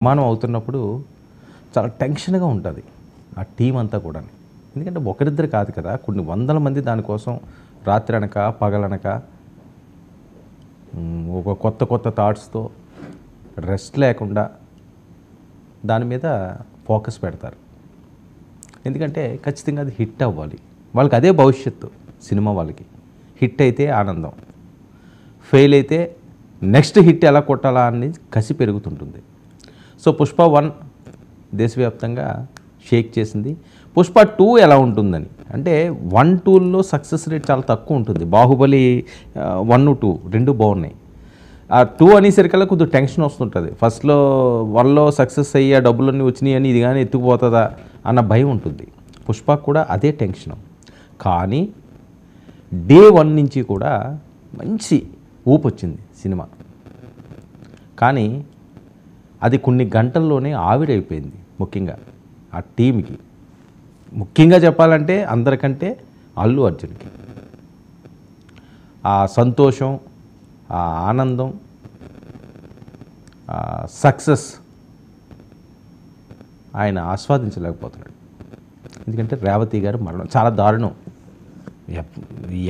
మనం అవుతున్నప్పుడు చాలా టెన్షన్గా ఉంటుంది ఆ టీం అంతా కూడా. ఎందుకంటే ఒకరిద్దరు కాదు కదా, కొన్ని వందల మంది దానికోసం రాత్రి అనక పగలనక ఒక కొత్త కొత్త థాట్స్తో రెస్ట్ లేకుండా దాని మీద ఫోకస్ పెడతారు. ఎందుకంటే ఖచ్చితంగా అది హిట్ అవ్వాలి, వాళ్ళకి అదే భవిష్యత్తు. సినిమా వాళ్ళకి హిట్ అయితే ఆనందం, ఫెయిల్ అయితే నెక్స్ట్ హిట్ ఎలా కొట్టాలా అని కసి పెరుగుతుంటుంది. సో పుష్ప 1 దేశవ్యాప్తంగా షేక్ చేసింది. పుష్ప 2 ఎలా ఉంటుందని అంటే 1, 2లో సక్సెస్ రేట్ చాలా తక్కువ ఉంటుంది. బాహుబలి 1, 2 రెండు బాగున్నాయి. ఆ 2 అనేసరికల్లా కొద్దిగా టెన్షన్ వస్తుంటుంది. ఫస్ట్లో 1లో సక్సెస్ అయ్యి ఆ డబ్బులన్నీ వచ్చినాయి అని ఇది కానీ ఎత్తుకుపోతుందా అన్న భయం ఉంటుంది. పుష్ప కూడా అదే టెన్షన్. కానీ డే 1 నుంచి కూడా మంచి ఊపు వచ్చింది సినిమా. కానీ అది కొన్ని గంటల్లోనే ఆవిరైపోయింది. ముఖ్యంగా ఆ టీంకి, ముఖ్యంగా చెప్పాలంటే అందరికంటే అల్లు అర్జున్కి ఆ సంతోషం, ఆ ఆనందం, ఆ సక్సెస్ ఆయన ఆస్వాదించలేకపోతున్నాడు. ఎందుకంటే రేవతి గారు మరణం చాలా దారుణం,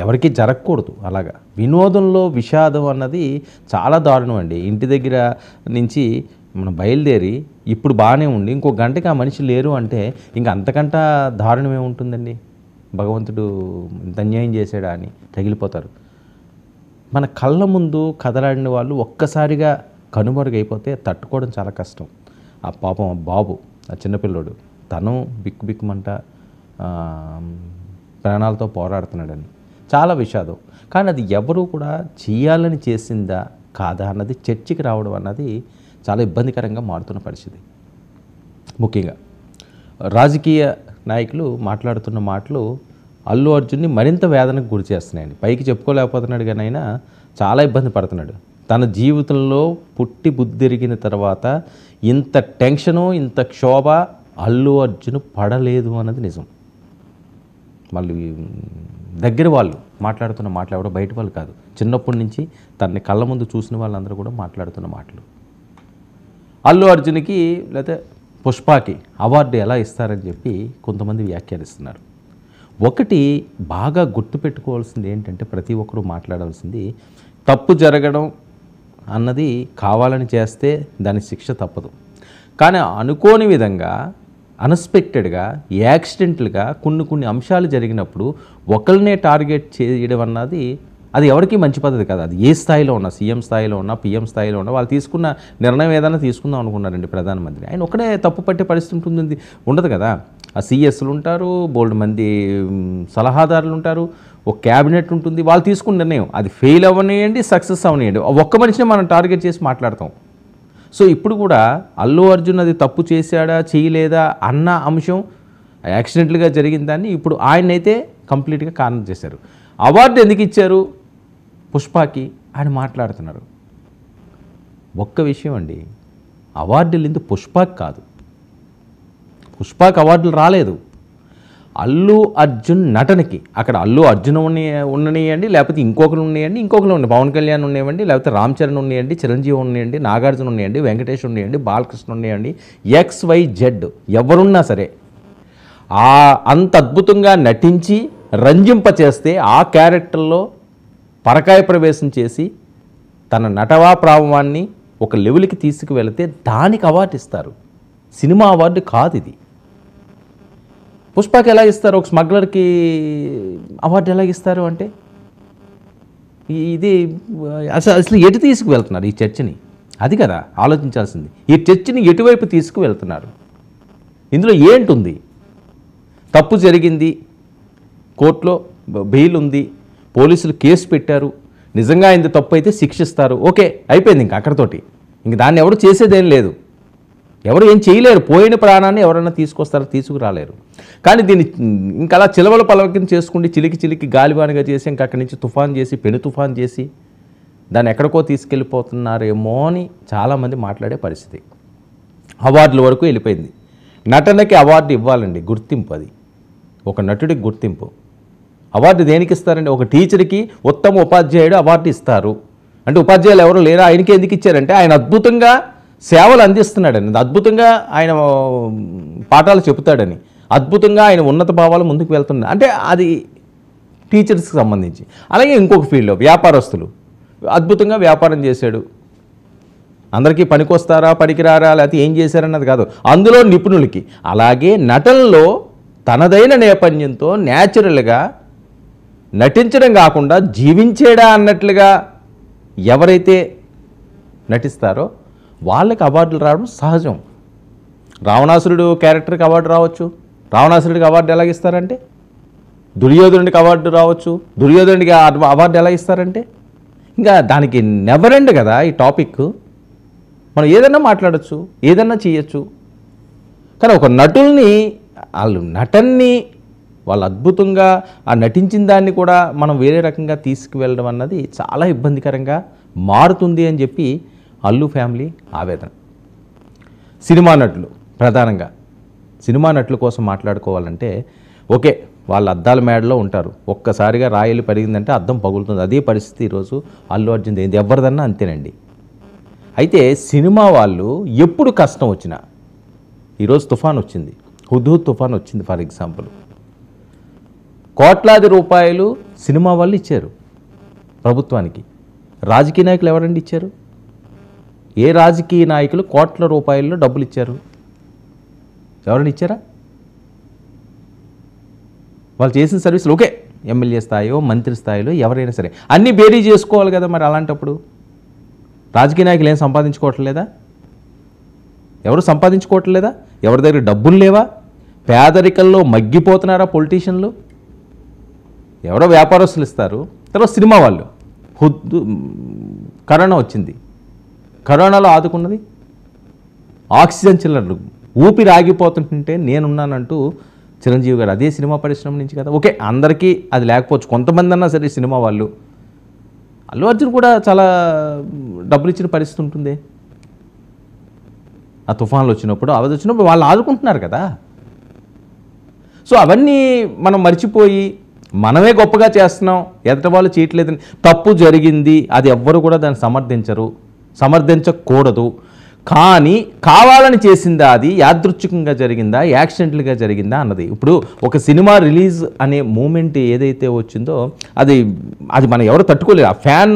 ఎవరికి జరగకూడదు. అలాగా వినోదంలో విషాదం అన్నది చాలా దారుణం అండి. ఇంటి దగ్గర నుంచి మనం బయలుదేరి ఇప్పుడు బాగానే ఉండి ఇంకో గంటకి ఆ మనిషి లేరు అంటే ఇంక అంతకంటే దారుణం ఏముంటుందండి. భగవంతుడు ఇంత అన్యాయం చేశాడా అని రగిలిపోతారు. మన కళ్ళ ముందు కదలాడిన వాళ్ళు ఒక్కసారిగా కనుమరుగైపోతే తట్టుకోవడం చాలా కష్టం. ఆ పాపం ఆ బాబు, ఆ చిన్నపిల్లోడు, తను బిక్కుమంట ప్రాణాలతో పోరాడుతున్నాడని చాలా విషాదం. కానీ అది ఎవరు కూడా చేయాలని చేసిందా కాదా అన్నది చర్చకి రావడం అన్నది చాలా ఇబ్బందికరంగా మారుతున్న పరిస్థితి. ముఖ్యంగా రాజకీయ నాయకులు మాట్లాడుతున్న మాటలు అల్లు అర్జున్ని మరింత వేదనకు గురి చేస్తున్నాయండి. పైకి చెప్పుకోలేకపోతున్నాడు కానీ అయినా చాలా ఇబ్బంది పడుతున్నాడు. తన జీవితంలో పుట్టి బుద్ధిరిగిన తర్వాత ఇంత టెన్షను, ఇంత క్షోభ అల్లు అర్జున్ పడలేదు అన్నది నిజం. మళ్ళీ దగ్గర వాళ్ళు మాట్లాడుతున్న మాటలు ఎవడో బయట వాళ్ళు కాదు, చిన్నప్పటి నుంచి తనని కళ్ళ ముందు చూసిన వాళ్ళందరూ కూడా మాట్లాడుతున్న మాటలు. అల్లు అర్జున్కి లేకపోతే పుష్పకి అవార్డు ఎలా ఇస్తారని చెప్పి కొంతమంది వ్యాఖ్యానిస్తున్నారు. ఒకటి బాగా గుర్తుపెట్టుకోవాల్సింది ఏంటంటే, ప్రతి ఒక్కరూ మాట్లాడాల్సింది, తప్పు జరగడం అన్నది కావాలని చేస్తే దాని శిక్ష తప్పదు. కానీ అనుకోని విధంగా అన్ఎక్స్పెక్టెడ్గా యాక్సిడెంటల్గా కొన్ని అంశాలు జరిగినప్పుడు ఒకరినే టార్గెట్ చేయడం అన్నది అది ఎవరికి మంచి పద్ధతి కాదు. అది ఏ స్థాయిలో ఉన్నా, సీఎం స్థాయిలో ఉన్నా, పీఎం స్థాయిలో ఉన్నా, వాళ్ళు తీసుకున్న నిర్ణయం ఏదైనా తీసుకుందాం అనుకున్నారండి ప్రధానమంత్రి. ఆయన ఒకడే తప్పు పట్టే పరిస్థితి ఉంటుంది ఉండదు కదా. ఆ సీఎస్లు ఉంటారు, బోల్డ్ మంది సలహాదారులు ఉంటారు, ఒక క్యాబినెట్ ఉంటుంది, వాళ్ళు తీసుకున్న నిర్ణయం అది ఫెయిల్ అవ్వనియండి, సక్సెస్ అవ్వనియండి, ఒక్క మనిషిని మనం టార్గెట్ చేసి మాట్లాడతాం. సో ఇప్పుడు కూడా అల్లు అర్జున్ అది తప్పు చేశాడా చేయలేదా అన్న అంశం యాక్సిడెంట్లుగా జరిగిన దాన్ని ఇప్పుడు ఆయనైతే కంప్లీట్గా కారణం చేశారు. అవార్డు ఎందుకు ఇచ్చారు పుష్పకి ఆయన మాట్లాడుతున్నారు. ఒక్క విషయం అండి, అవార్డులు ఎందుకు పుష్పకి కాదు, పుష్పకి అవార్డులు రాలేదు, అల్లు అర్జున్ నటనకి. అక్కడ అల్లు అర్జున్ ఉండనియండి, లేకపోతే ఇంకొకరు ఉన్నాయండి, ఉన్నాయి, పవన్ కళ్యాణ్ ఉన్నాయండి, లేకపోతే రామ్ చరణ్ ఉన్నాయండి, చిరంజీవి ఉన్నాయండి, నాగార్జున ఉన్నాయండి, వెంకటేష్ ఉన్నాయండి, బాలకృష్ణ ఉన్నాయండి, XYZ ఎవరున్నా సరే అంత అద్భుతంగా నటించి రంజింపచేస్తే ఆ క్యారెక్టర్లో పరకాయ ప్రవేశం చేసి తన నటవా ప్రభావాన్ని ఒక లెవెల్కి తీసుకువెళితే దానికి అవార్డు ఇస్తారు. సినిమా అవార్డు కాదు ఇది. పుష్పకి ఎలా ఇస్తారు, ఒక స్మగ్లర్కి అవార్డు ఎలా ఇస్తారు అంటే ఇది అసలు ఎటు తీసుకువెళ్తున్నారు ఈ చర్చని? అది కదా ఆలోచించాల్సింది. ఈ చర్చని ఎటువైపు తీసుకువెళ్తున్నారు? ఇందులో ఏంటుంది? తప్పు జరిగింది, కోర్టులో బెయిల్ ఉంది, పోలీసులు కేసు పెట్టారు, నిజంగా ఆయన తప్పు అయితే శిక్షిస్తారు, ఓకే అయిపోయింది. ఇంక అక్కడితోటి ఇంక దాన్ని ఎవరు చేసేదేం లేదు, ఎవరు ఏం చేయలేరు. పోయిన ప్రాణాన్ని ఎవరైనా తీసుకొస్తారో తీసుకురాలేరు. కానీ దీన్ని ఇంకా అలా చిలవల పలవకిని చేసుకుంటే చిలికి గాలివానిగా చేసి ఇంకా అక్కడి నుంచి తుఫాన్ చేసి పెను తుఫాన్ చేసి దాన్ని ఎక్కడికో తీసుకెళ్ళిపోతున్నారేమో అని చాలామంది మాట్లాడే పరిస్థితి. అవార్డుల వరకు వెళ్ళిపోయింది. నటనకి అవార్డు ఇవ్వాలండి, గుర్తింపు. అది ఒక నటుడికి గుర్తింపు. అవార్డు దేనికి ఇస్తారండి? ఒక టీచర్కి ఉత్తమ ఉపాధ్యాయుడు అవార్డు ఇస్తారు అంటే ఉపాధ్యాయులు ఎవరు లేరా, ఆయనకి ఎందుకు ఇచ్చారంటే ఆయన అద్భుతంగా సేవలు అందిస్తున్నాడని, అద్భుతంగా ఆయన పాఠాలు చెబుతాడని, అద్భుతంగా ఆయన ఉన్నత భావాలు ముందుకు వెళ్తున్నాడు అంటే అది టీచర్స్కి సంబంధించి. అలాగే ఇంకొక ఫీల్డ్లో వ్యాపారస్తులు అద్భుతంగా వ్యాపారం చేశాడు. అందరికీ పనికొస్తారా పనికిరారా లేకపోతే ఏం చేశారన్నది కాదు, అందులో నిపుణులకి. అలాగే నటనలో తనదైన నేపథ్యంతో న్యాచురల్గా నటించడం కాకుండా జీవించేడా అన్నట్లుగా ఎవరైతే నటిస్తారో వాళ్ళకి అవార్డులు రావడం సహజం. రావణాసురుడు క్యారెక్టర్కి అవార్డు రావచ్చు. రావణాసురుడికి అవార్డు ఎలా ఇస్తారంటే, దుర్యోధనుడికి అవార్డు రావచ్చు. దుర్యోధనుడికి అవార్డు ఎలా ఇస్తారంటే, ఇంకా దానికి నెవర్ ఎండ్ కదా ఈ టాపిక్. మనం ఏదన్నా మాట్లాడచ్చు, ఏదన్నా చేయొచ్చు. కానీ ఒక నటుల్ని వాళ్ళు నటన్ని వాళ్ళు అద్భుతంగా ఆ నటించిన దాన్ని కూడా మనం వేరే రకంగా తీసుకువెళ్ళడం అన్నది చాలా ఇబ్బందికరంగా మారుతుంది అని చెప్పి అల్లు ఫ్యామిలీ ఆవేదన. సినిమా నటులు ప్రధానంగా సినిమా నటుల కోసం మాట్లాడుకోవాలంటే ఓకే, వాళ్ళు అద్దాల మేడలో ఉంటారు. ఒక్కసారిగా రాయలు పడిగిందంటే అద్దం పగులుతుంది. అదే పరిస్థితి ఈరోజు అల్లు అర్జున్ ఏంది ఎవరిదన్నా అంతేనండి. అయితే సినిమా వాళ్ళు ఎప్పుడు కష్టం వచ్చినా, ఈరోజు తుఫాన్ వచ్చింది, హుద్హుద్ తుఫాన్ వచ్చింది ఫర్ ఎగ్జాంపుల్, కోట్లాది రూపాయలు సినిమా వాళ్ళు ఇచ్చారు ప్రభుత్వానికి. రాజకీయ నాయకులు ఎవరండి ఇచ్చారు? ఏ రాజకీయ నాయకులు కోట్ల రూపాయల్లో డబ్బులు ఇచ్చారు? ఎవరైనా ఇచ్చారా? వాళ్ళు చేసిన సర్వీసులు ఓకే, ఎమ్మెల్యే స్థాయిలో మంత్రి స్థాయిలో ఎవరైనా సరే అన్నీ బేరీ చేసుకోవాలి కదా. మరి అలాంటప్పుడు రాజకీయ నాయకులు ఏం సంపాదించుకోవట్లేదా? ఎవరు సంపాదించుకోవట్లేదా? ఎవరి దగ్గర డబ్బులు లేవా? పేదరికంలో మగ్గిపోతున్నారా పొలిటీషియన్లు? ఎవరో వ్యాపారస్తులు ఇస్తారు. తర్వాత సినిమా వాళ్ళు కరోనా వచ్చింది, కరోనాలో ఆదుకున్నది ఆక్సిజన్ సిలిండర్లు. ఊపిరి ఆగిపోతుంటే నేనున్నానంటూ చిరంజీవి గారు అదే సినిమా పరిశ్రమ నుంచి కదా. ఓకే, అందరికీ అది లేకపోవచ్చు, కొంతమంది అన్నా సరే సినిమా వాళ్ళు. అల్లు అర్జున్ కూడా చాలా డబ్బులు ఇచ్చిన పరిస్థితి ఉంటుంది. ఆ తుఫాన్లు వచ్చినప్పుడు అవధి వచ్చినప్పుడు వాళ్ళు ఆదుకుంటున్నారు కదా. సో అవన్నీ మనం మర్చిపోయి మనమే గొప్పగా చేస్తున్నాం, ఎదుటి వాళ్ళు చేయట్లేదని. తప్పు జరిగింది, అది ఎవ్వరు కూడా దాన్ని సమర్థించరు, సమర్థించకూడదు. కానీ కావాలని చేసిందా, అది యాదృచ్ఛికంగా జరిగిందా, యాక్సిడెంటల్గా జరిగిందా అన్నది. ఇప్పుడు ఒక సినిమా రిలీజ్ అనే మూమెంట్ ఏదైతే వచ్చిందో అది మనం ఎవరు తట్టుకోలేరు. ఆ ఫ్యాన్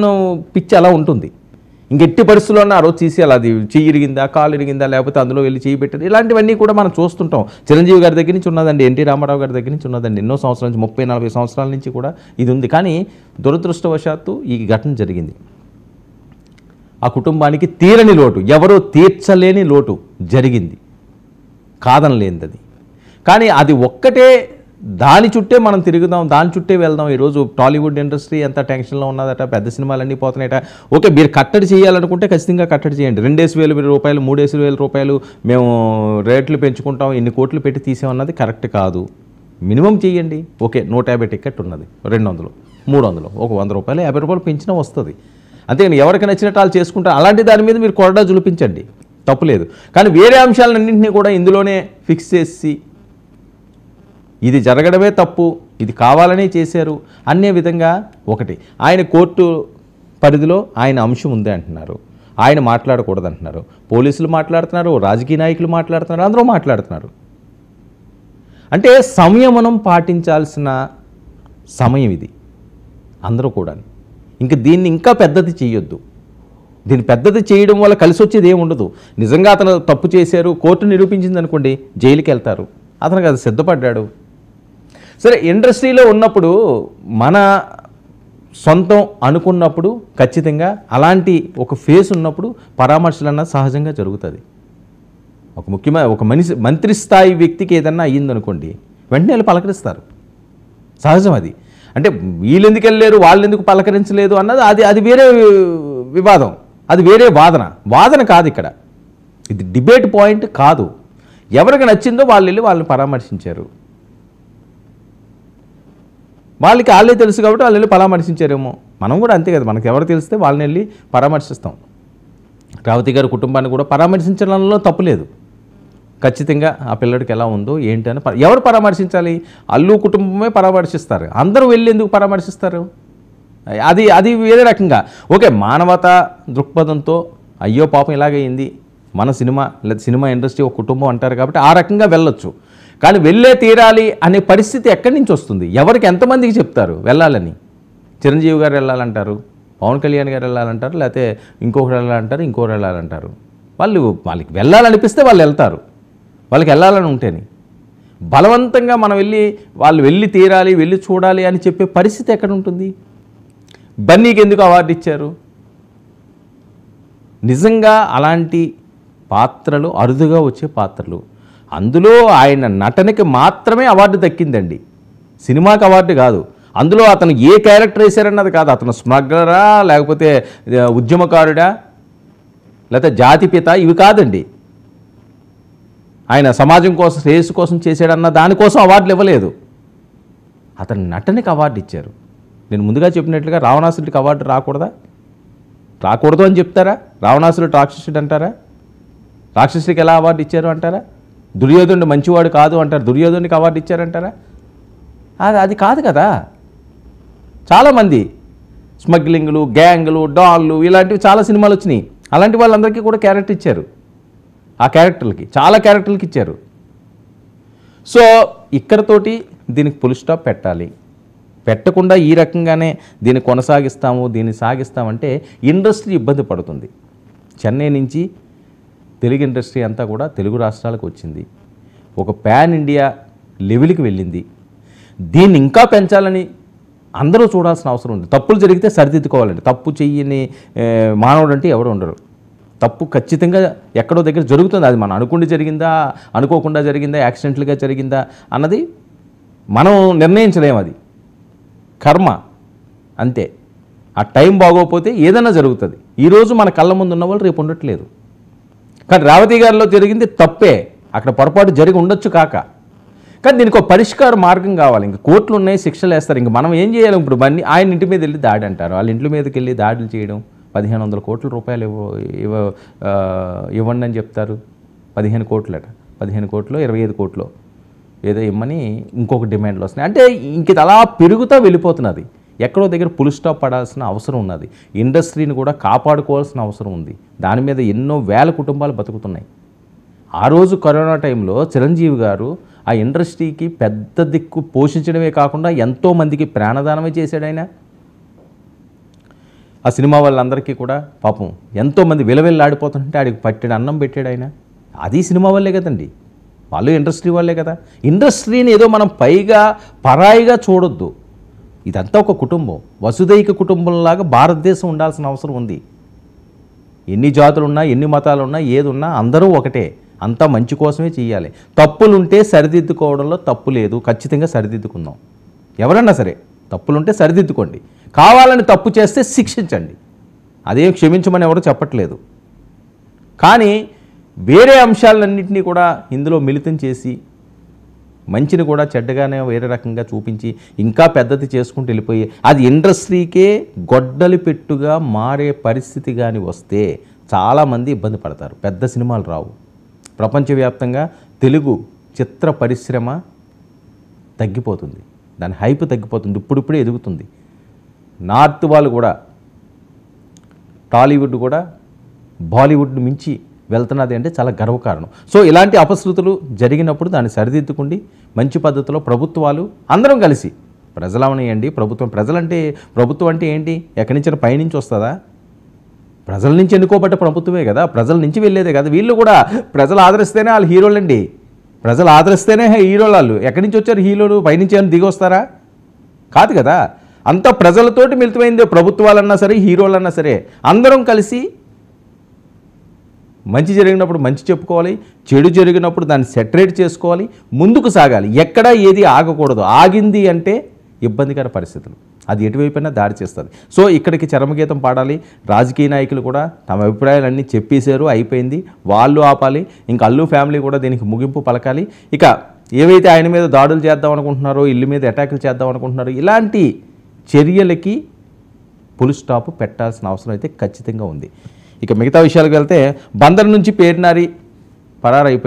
పిచ్చి అలా ఉంటుంది. ఇంకెట్టి పరిస్థితుల్లో ఆ రోజు తీసేయాలి. అది చెయ్యి ఇరిగిందా, కాలు ఇరిగిందా, లేకపోతే అందులో వెళ్ళి చెయ్యి పెట్టారు, ఇలాంటివన్నీ కూడా మనం చూస్తుంటాం. చిరంజీవి గారి దగ్గర నుంచి ఉన్నదండి, ఎన్టీ రామారావు గారి దగ్గర నుంచి ఉన్నదండి. ఎన్నో సంవత్సరాల నుంచి 30-40 సంవత్సరాల నుంచి కూడా ఇది ఉంది. కానీ దురదృష్టవశాత్తు ఈ ఘటన జరిగింది. ఆ కుటుంబానికి తీరని లోటు, ఎవరో తీర్చలేని లోటు జరిగింది, కాదనలేనిది అది. కానీ అది ఒక్కటే, దాని చుట్టే మనం తిరుగుదాం, దాని చుట్టే వెళ్దాం. ఈరోజు టాలీవుడ్ ఇండస్ట్రీ ఎంత టెన్షన్లో ఉన్నదట, పెద్ద సినిమాలన్నీ పోతున్నాయట. ఓకే, మీరు కట్టడి చేయాలనుకుంటే ఖచ్చితంగా కట్టడి చేయండి. 2,000 రూపాయలు 3,000 రూపాయలు మేము రేట్లు పెంచుకుంటాం, ఇన్ని కోట్లు పెట్టి తీసామన్నది కరెక్ట్ కాదు. మినిమం చేయండి. ఓకే, 150 టికెట్ ఉన్నది, 200, 300, ఒక 100 రూపాయలు 50 రూపాయలు పెంచినా వస్తుంది. అంతేగాని ఎవరికి నచ్చినట్టు వాళ్ళు చేసుకుంటారు. అలాంటి దాని మీద మీరు కొరడా జులిపించండి, తప్పులేదు. కానీ వేరే అంశాలన్నింటినీ కూడా ఇందులోనే ఫిక్స్ చేసి ఇది జరగడమే తప్పు, ఇది కావాలనే చేశారు అనే విధంగా. ఒకటి, ఆయన కోర్టు పరిధిలో ఆయన అంశం ఉంది అంటున్నారు, ఆయన మాట్లాడకూడదు అంటున్నారు. పోలీసులు మాట్లాడుతున్నారు, రాజకీయ నాయకులు మాట్లాడుతున్నారు, అందరూ మాట్లాడుతున్నారు. అంటే సంయమనం పాటించాల్సిన సమయం ఇది అందరూ కూడా. ఇంకా దీన్ని ఇంకా పెద్దది చేయొద్దు. దీన్ని పెద్దది చేయడం వల్ల కలిసి వచ్చేది ఏమి ఉండదు. నిజంగా అతను తప్పు చేశారు, కోర్టు నిరూపించింది అనుకోండి, జైలుకి వెళ్తారు. అతనికి అది సిద్ధపడ్డాడు. సరే, ఇండస్ట్రీలో ఉన్నప్పుడు మన సొంతం అనుకున్నప్పుడు ఖచ్చితంగా అలాంటి ఒక ఫేస్ ఉన్నప్పుడు పరామర్శలు అన్నది సహజంగా జరుగుతుంది. ఒక మంత్రి స్థాయి వ్యక్తికి ఏదన్నా అయ్యిందనుకోండి, వెంటనే వాళ్ళు పలకరిస్తారు, సహజం అది. అంటే వీళ్ళు ఎందుకు వెళ్ళలేరు, వాళ్ళు ఎందుకు పలకరించలేదు అన్నది అది వేరే వివాదం, అది వేరే వాదన కాదు ఇక్కడ. ఇది డిబేట్ పాయింట్ కాదు. ఎవరికి నచ్చిందో వాళ్ళు వెళ్ళి వాళ్ళని పరామర్శించారు. వాళ్ళకి వాళ్ళే తెలుసు కాబట్టి వాళ్ళు వెళ్ళి పరామర్శించారేమో. మనం కూడా అంతే కదా, మనకు ఎవరు తెలిస్తే వాళ్ళని వెళ్ళి పరామర్శిస్తాం. రావతి గారి కుటుంబాన్ని కూడా పరామర్శించడంలో తప్పు లేదు. ఖచ్చితంగా ఆ పిల్లడికి ఎలా ఉందో ఏంటి అని ఎవరు పరామర్శించాలి? అల్లు కుటుంబమే పరామర్శిస్తారు. అందరూ వెళ్ళి ఎందుకు పరామర్శిస్తారు? అది వేరే రకంగా. ఓకే, మానవతా దృక్పథంతో అయ్యో పాపం ఇలాగైంది, మన సినిమా లేదా సినిమా ఇండస్ట్రీ ఒక కుటుంబం అంటారు కాబట్టి ఆ రకంగా వెళ్ళొచ్చు. కానీ వెళ్ళే తీరాలి అనే పరిస్థితి ఎక్కడి నుంచి వస్తుంది? ఎవరికి ఎంతమందికి చెప్తారు వెళ్ళాలని? చిరంజీవి గారు వెళ్ళాలంటారు, పవన్ కళ్యాణ్ గారు వెళ్ళాలంటారు, లేకపోతే ఇంకొకరు వెళ్ళాలంటారు, ఇంకొకరు వెళ్ళాలంటారు. వాళ్ళకి వెళ్ళాలనిపిస్తే వాళ్ళు వెళ్తారు, వాళ్ళకి వెళ్ళాలని ఉంటేనే. బలవంతంగా మనం వాళ్ళు వెళ్ళి తీరాలి, వెళ్ళి చూడాలి అని చెప్పే పరిస్థితి ఎక్కడ ఉంటుంది? బన్నీకి ఎందుకు అవార్డు ఇచ్చారు? నిజంగా అలాంటి పాత్రలు అరుదుగా వచ్చే పాత్రలు, అందులో ఆయన నటనకి మాత్రమే అవార్డు దక్కిందండి, సినిమాకి అవార్డు కాదు. అందులో అతను ఏ క్యారెక్టర్ వేశారన్నది కాదు, అతను స్మగ్లరా లేకపోతే ఉద్యమకారుడా లేకపోతే జాతిపిత ఇవి కాదండి. ఆయన సమాజం కోసం శ్రేయస్సు కోసం చేశాడన్న దానికోసం అవార్డులు ఇవ్వలేదు, అతని నటనకి అవార్డు ఇచ్చారు. నేను ముందుగా చెప్పినట్లుగా రావణాసురుడికి అవార్డు రాకూడదు అని చెప్తారా? రావణాసురుడు రాక్షసుడు అంటారా? రాక్షసుడికి ఎలా అవార్డు ఇచ్చారు అంటారా? దుర్యోధనుడు మంచివాడు కాదు అంటారు, దుర్యోధనుడికి అవార్డు ఇచ్చారంటారా? అది కాదు కదా. చాలామంది స్మగ్లింగ్లు, గ్యాంగులు, డాన్లు ఇలాంటివి చాలా సినిమాలు వచ్చినాయి. అలాంటి వాళ్ళందరికీ కూడా క్యారెక్టర్ ఇచ్చారు, ఆ క్యారెక్టర్లకి చాలా క్యారెక్టర్లకి ఇచ్చారు. సో ఇక్కడతోటి దీనికి ఫుల్ స్టాప్ పెట్టాలి. పెట్టకుండా ఈ రకంగానే దీన్ని దీన్ని సాగిస్తామంటే ఇండస్ట్రీ ఇబ్బంది పడుతుంది. చెన్నై నుంచి తెలుగు ఇండస్ట్రీ అంతా కూడా తెలుగు రాష్ట్రాలకు వచ్చింది, ఒక పాన్ ఇండియా లెవెల్కి వెళ్ళింది. దీన్ని ఇంకా పెంచాలని అందరూ చూడాల్సిన అవసరం ఉంది. తప్పులు జరిగితే సరిదిద్దుకోవాలండి. తప్పు చెయ్యని మానవుడు అంటే ఎవరు ఉండరు. తప్పు ఖచ్చితంగా ఎక్కడో దగ్గర జరుగుతుంది. అది మనం అనుకుండి జరిగిందా, అనుకోకుండా జరిగిందా, యాక్సిడెంట్లుగా జరిగిందా అన్నది మనం నిర్ణయించలేము. అది కర్మ అంతే. ఆ టైం బాగోకపోతే ఏదైనా జరుగుతుంది. ఈరోజు మన కళ్ళ ముందు ఉన్న వాళ్ళు రేపు ఉండట్లేదు. కానీ రేవతి గారిలో జరిగింది తప్పే, అక్కడ పొరపాటు జరిగి ఉండొచ్చు కాక, కానీ దీనికి ఒక పరిష్కార మార్గం కావాలి. ఇంక కోర్టులు ఉన్నాయి, శిక్షలు వేస్తారు. ఇంక మనం ఏం చేయాలి? ఇప్పుడు ఆయన ఇంటి మీద వెళ్ళి దాడి అంటారు, వాళ్ళ ఇంటి మీదకి వెళ్ళి దాడులు చేయడం, 1500 కోట్ల రూపాయలు ఇవ్వండి అని చెప్తారు. 15 కోట్లట, 15 కోట్లు 25 కోట్లు ఏదో ఇమ్మని ఇంకొక డిమాండ్లు వస్తున్నాయి. అంటే ఇంక ఇది అలా పెరుగుతూ వెళ్ళిపోతున్నది. ఎక్కడో దగ్గర ఫుల్ స్టాప్ పడాల్సిన అవసరం ఉన్నది. ఇండస్ట్రీని కూడా కాపాడుకోవాల్సిన అవసరం ఉంది. దాని మీద ఎన్నో వేల కుటుంబాలు బతుకుతున్నాయి. ఆ రోజు కరోనా టైంలో చిరంజీవి గారు ఆ ఇండస్ట్రీకి పెద్ద దిక్కు పోషించడమే కాకుండా ఎంతోమందికి ప్రాణదానమే చేశాడు ఆయన. ఆ సినిమా వాళ్ళందరికీ కూడా పాపం ఎంతోమంది విలవిల్లాడిపోతుంటే ఆడికి పట్టిన అన్నం పెట్టాడు ఆయన. అది సినిమా వాళ్ళే కదండి, వాళ్ళు ఇండస్ట్రీ వాళ్ళే కదా. ఇండస్ట్రీని ఏదో మనం పైగా పరాయిగా చూడొద్దు. ఇదంతా ఒక కుటుంబం, వసుదైక కుటుంబంలాగా భారతదేశం ఉండాల్సిన అవసరం ఉంది. ఎన్ని జాతులున్నా, ఎన్ని మతాలున్నా, ఏదున్నా అందరూ ఒకటే. అంతా మంచి కోసమే చేయాలి. తప్పులుంటే సరిదిద్దుకోవడంలో తప్పు లేదు, ఖచ్చితంగా సరిదిద్దుకుందాం. ఎవరన్నా సరే తప్పులుంటే సరిదిద్దుకోండి, కావాలని తప్పు చేస్తే శిక్షించండి. అదేం క్షమించమని ఎవరు చెప్పట్లేదు. కానీ వేరే అంశాలన్నింటినీ కూడా ఇందులో మిళితం చేసి మంచిని కూడా చెడ్డగానే వేరే రకంగా చూపించి ఇంకా పెద్దది చేసుకుంటూ వెళ్ళిపోయి అది ఇండస్ట్రీకే గొడ్డలి పెట్టుగా మారే పరిస్థితి కానీ వస్తే చాలామంది ఇబ్బంది పడతారు. పెద్ద సినిమాలు రావు. ప్రపంచవ్యాప్తంగా తెలుగు చిత్ర పరిశ్రమ తగ్గిపోతుంది, దాని హైప్ తగ్గిపోతుంది, ఇప్పుడిప్పుడే ఎదుగుతుంది. నార్త్ వాళ్ళు కూడా, టాలీవుడ్ కూడా బాలీవుడ్ మించి వెళ్తున్నది అంటే చాలా గర్వకారణం. సో ఇలాంటి అపశృతులు జరిగినప్పుడు దాన్ని సరిదిద్దుకుండి మంచి పద్ధతిలో ప్రభుత్వాలు అందరం కలిసి ప్రజలవనియండి. ప్రభుత్వం అంటే ఏంటి? ఎక్కడి నుంచి పైనుంచి వస్తుందా? ప్రజల నుంచి ఎన్నుకోబట్ట ప్రభుత్వమే కదా, ప్రజల నుంచి వెళ్ళేదే కదా. వీళ్ళు కూడా ప్రజలు ఆదరిస్తేనే వాళ్ళు హీరోలండి, ప్రజలు ఆదరిస్తేనే హీరోలు. వాళ్ళు ఎక్కడి నుంచి వచ్చారు హీరోలు? పైనుంచి ఏమైనా దిగి వస్తారా? కాదు కదా. అంతా ప్రజలతోటి మిళితమైందే. ప్రభుత్వాలన్నా సరే, హీరోలన్నా సరే, అందరం కలిసి మంచి జరిగినప్పుడు మంచి చెప్పుకోవాలి, చెడు జరిగినప్పుడు దాన్ని సెటరేట్ చేసుకోవాలి, ముందుకు సాగాలి. ఎక్కడా ఏది ఆగకూడదు. ఆగింది అంటే ఇబ్బందికర పరిస్థితులు, అది ఎటువైపోయినా దాడి చేస్తుంది. సో ఇక్కడికి చరమగీతం పాడాలి. రాజకీయ నాయకులు కూడా తమ అభిప్రాయాలన్నీ చెప్పేశారు, అయిపోయింది, వాళ్ళు ఆపాలి. ఇంకా అల్లు ఫ్యామిలీ కూడా దీనికి ముగింపు పలకాలి. ఇక ఏవైతే ఆయన మీద దాడులు చేద్దాం అనుకుంటున్నారో, ఇల్లు మీద అటాకులు చేద్దాం అనుకుంటున్నారో, ఇలాంటి చర్యలకి ఫుల్ స్టాప్ పెట్టాల్సిన అవసరం అయితే ఖచ్చితంగా ఉంది. ఇక మిగతా విషయాలకు వెళ్తే బందర్ నుంచి పేర్నారి పరారైపోయారు.